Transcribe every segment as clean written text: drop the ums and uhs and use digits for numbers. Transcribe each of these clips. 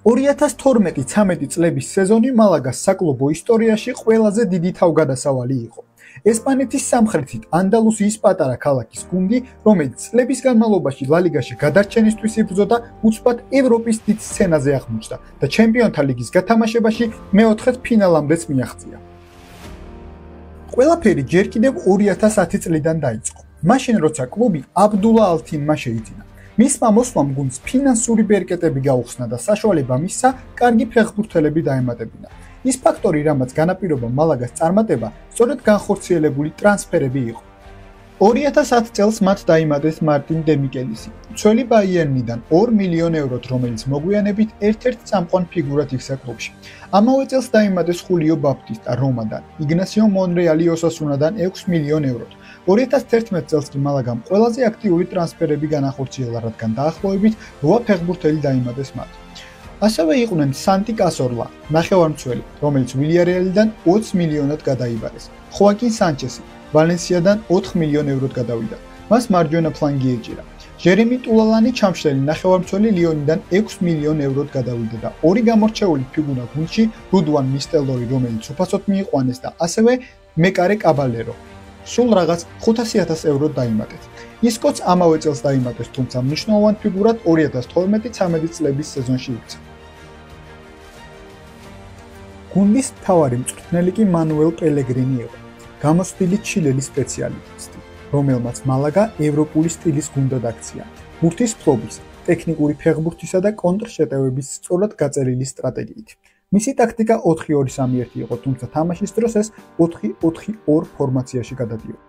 2012-13 წლების სეზონი მალაგას საკლუბო ისტორიაში ყველაზე დიდი თავგადასავალი იყო. ესპანეთის სამხრეთით ანდალუსიის პატარა ქალაქის გუნდი, რომელიც წლების განმავლობაში ლა ლიგაში გადარჩენისთვის იბრძოდა, უცბად ევროპის დიდ სცენაზე აღმოჩნდა და ჩემპიონთა ლიგის გათამაშებაში მეოთხედ ფინალამდეც მიაღწია. ყველაფერი ჯერ კიდევ 2010 წლიდან დაიწყო. მაშინ როცა კლუბი აბდულა ალ-თინმა შეიძინა. მისმა მოსვლამ გუნდს ფინანსური ბერკეტები გაუხსნა და საშუალება მისცა კარგი ფეხბურთელები დაემატებინა. ის ფაქტორი, რამაც განაპირობა მალაგას წარმატება, სწორედ განხორციელებული ტრანსფერები იყო. 2010 წელს მათ დაიმატეს მარტინ დემიკელისი, მცველი ბაიერნიდან 2 მილიონ ევროთ, რომელიც მოგვიანებით ერთ-ერთ წამყვან ფიგურად იქცა კლუბში. ამავე წელს დაიმატეს ხულიო ბაპტისტა რომადან, იგნასიო მონრეალი ოსასუნადან 6 მილიონ ევროთ. 2011 წელს კი მალაგამ ყველაზე აქტიური ტრანსფერები განახორციელა, რადგან დაახლოებით 8 ფეხბურთელი დაიმატეს მათ. ასევე იყვნენ სანტი კასორლა, ნახევარმცველი, რომელიც ვილიარეალიდან 20 მილიონად გადაიბარეს. ხოაკინ სანჩესი, ვალენსიადან 4 მილიონ ევროთ გადავიდა. მას მარჯვენა ფლანგი ეჭირა. ჟერემი ტულალანი ჩამშლელი ნახევარმცველი ლიონიდან 6 მილიონ ევროთ გადავიდა და ორი გამორჩეული ფიგურა გუნდში, რუდვან ნისტელროი, რომელიც უფასოდ მიიყვანეს და ასევე მეკარე კაბალერო. სულ რაღაც 500,000 ევროთ დაიმატეს. ისკოც ამავე წელს დაიმატეს, თუმცა მნიშვნელოვან ფიგურად 2012-13 წლების სეზონში იქცა. გუნდის მთავარი მწვრთნელი კი მანუელ პელეგრინი იყო, გამოცდილი ჩილელი სპეციალისტი, რომელმაც მალაგა ევროპული სტილის გუნდად აქცია, ბურთის ფლობის, ტექნიკური ფეხბურთისა და კონტრშეტევების სწორად გაწერილი სტრატეგიით. მისი ტაქტიკა 4-2-3-1 იყო, თუმცა თამაშის დროს ეს 4-4-2 ფორმაციაში გადადიოდა.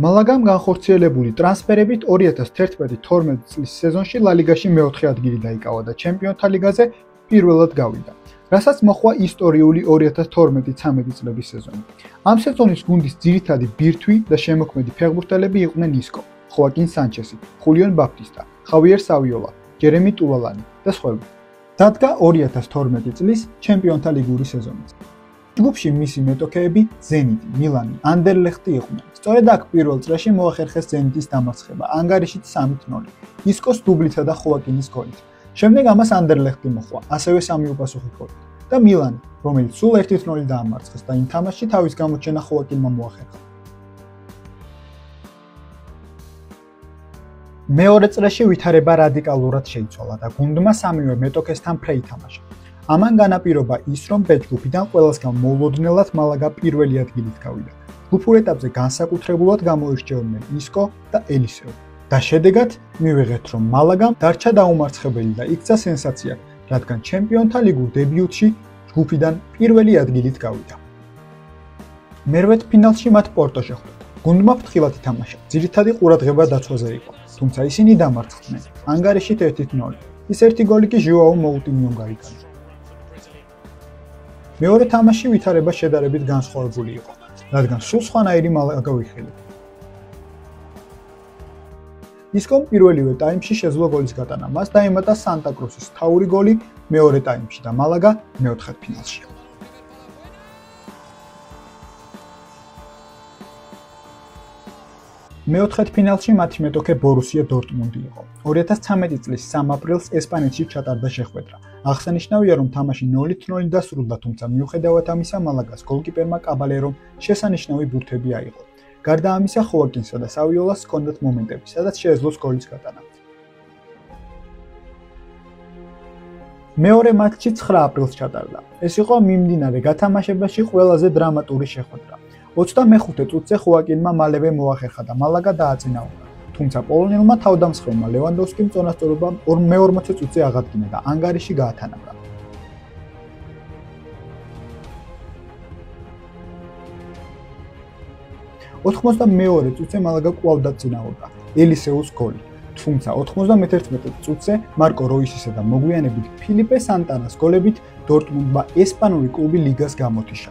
მალაგამ განხორციელებული ტრანსფერებით 2011-12 წლის სეზონში ლა ლიგაში მეოთხე ადგილი დაიკავა და ჩემპიონთა ლიგაზე პირველად გავიდა, რასაც მოჰყვა ისტორიული 2012-13 წლების სეზონი. ამ სეზონის გუნდის ძირითადი ბირთვი და შემოქმედი ფეხბურთელები იყვნენ ისკო, ხოაკინ სანჩესი, ხულიონ ბაპტისტა, ხავიერ სავიოლა, ჯერემი ტულალანი და სხვები. დადგა 2012 წლის ჩემპიონთა ლიგური სეზონიც. კლუბში მისი მეტოქეები ზენიტი, მილანი, ანდერლეხტი იყვნენ. სწორედ აქ პირველ წრეში მოახერხეს ზენიტის დამარცხება, ანგარიშით 3-0, ისკოს დუბლითა და ხოაკინის გოლით. შემდეგ ამას ანდერლეხტი მოჰყვა, ასევე 3 უპასუხი გოლით და მილანი, რომელიც სულ 1-0 დაამარცხეს და იმ თამაშში თავის გამოჩენა ხოაკინმა მოახერხა. მეორე წრეში ვითარება რადიკალურად შეიცვალა და გუნდმა სამივე მეტოქესთან ფრე ითამაშა. ამან განაპირობა ის, რომ ბეჯგუფიდან ყველასგან მოულოდნელად მალაგა პირველი ადგილით გავიდა. ჯგუფურ ეტაპზე განსაკუთრებულად გამოირჩეოდნენ ისკო და ელისეო. და შედეგად მივიღეთ, რომ მალაგამ დარჩა დაუმარცხებელი და იქცა სენსაცია, რადგან ჩემპიონთა ლიგურ დებიუტში ჯგუფიდან პირველი ადგილით გავიდა. მერვეთ ფინალში მათ პორტო შეხვდა. გუნდმა ფრთხილად ითამაშა, ძირითადი ყურადღება დაცვაზე იყო, თუმცა ისინი დამარცხდნენ, ანგარიშით 1-0. ის ერთი გოლი კი ჟოაო მოუტინიომ გაიტანა. მეორე თამაში ვითარება შედარებით განსხვავებული იყო, რადგან სულ სხვანაირი მალაგა ვიხილეთ. ისკომ პირველივე ტაიმში შეძლო გოლის გატანა, მას დაემატა სანტა კრუსის თავური გოლი მეორე ტაიმში და მალაგა მეოთხედფინალში. მეოთხედფინალში მათი მეტოქე ბორუსია დორტმუნდი იყო. 2013 წლის 3 აპრილს ესპანეთში ჩატარდა შეხვედრა. აღსანიშნავია, რომ თამაში 0-0 დასრულდა, თუმცა მიუხედავად ამისა, მალაგას გოლკიპერმა კაბალერომ შესანიშნავი ბურთები აიღო. გარდა ამისა, ხოაკინსა და სავიოლას ჰქონდათ მომენტები, სადაც შეეძლოს გოლის გატანა. მეორე მატჩი 9 აპრილს ჩატარდა. ეს იყო მიმდინარე გათამაშებაში ყველაზე დრამატული შეხვედრა. 25 წუთზე ხოაკინმა მალევე მოახერხა და მალაგა დააწინაურა. თუმცა პოლონელმა თავდამსხმელმა ლევანდოვსკიმ წონასწორობა 40 წუთზე აღადგინა და ანგარიში გაათანაბრა. ოთხმოცდამეორე წუთზე მალაგა კვლავ დაწინაურდა ელისეუს გოლი. თუმცა 91 წუთზე მარკო როისისა და მოგვიანებით ფილიპე სანტანას გოლებით დორტმუნდმა ესპანური კლუბი ლიგას გამოთიშა.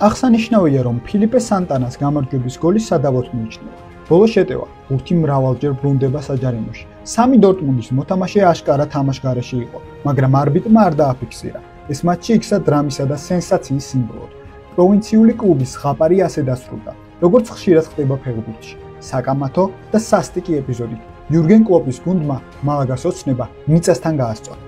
აღსანიშნავია, რომ ფილიპე სანტანას გამარჯვების გოლი სადავოდ მიიჩნევა. ბოლო შეტევა, ბურთი მრავალჯერ ბრუნდება საჯარიმოში. 3 დორტმუნდის მოთამაშე აშკარა თამაშგარეში იყო, მაგრამ არბიტრმა არ დააფიქსირა. ეს მატჩი იქცა დრამისა და სენსაციის სიმბოლოდ. პროვინციული კლუბის ზღაპარი ასე დასრულდა, როგორც ხშირად ხდება ფეხბურთში. საკამათო და სასტიკი ეპიზოდით. იურგენ კლოპის გუნდმა მალაგას ოცნება მიწასთან გაასწორა.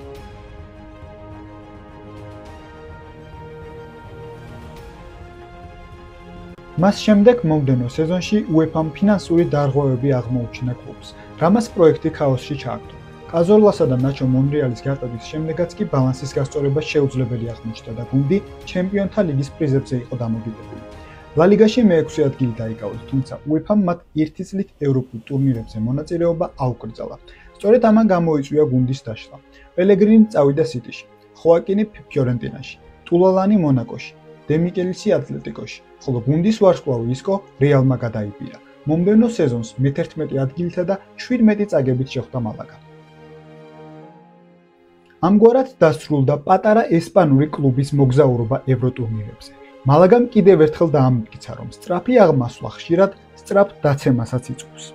მას შემდეგ მომდევნო სეზონში UEFA-მ ფინანსური დარღვევები აღმოუჩინა კლუბს, რამაც პროექტი ქაოსში ჩააგდო. კაზორლასა და ნაჩო მონრეალის გაყიდვის შემდეგაც კი ბალანსის გასწორება შეუძლებელი აღმოჩნდა და გუნდი ჩემპიონთა ლიგის პრიზებზე იყო დამოკიდებული. ლა ლიგაში მე-6 ადგილი დაიკავეს, თუმცა UEFA-მ მათ ერთი წლით ევროპულ ტურნირებზე მონაწილეობა აუკრძალა. სწორედ ამან გამოიწვია გუნდის დაშლა. პელეგრინი წავიდა სიტიში, ხოაკინი ფიორენტინაში, ტულალანი მონაკოში, დემიკელისი ატლეტიკოში, ხოლო გუნდის ვარსკვლავი ისკო რეალმა გადაიბირა. მომდევნო სეზონს მე-11 ადგილითა და 17 წაგებით შეხვდა მალაგა. ამგვარად დასრულდა პატარა ესპანური კლუბის მოგზაურობა ევროტურნირებზე. მალაგამ კიდევ ერთხელ დაამტკიცა, რომ სწრაფი აღმასვლა ხშირად სწრაფ დაცემასაც იწვევს.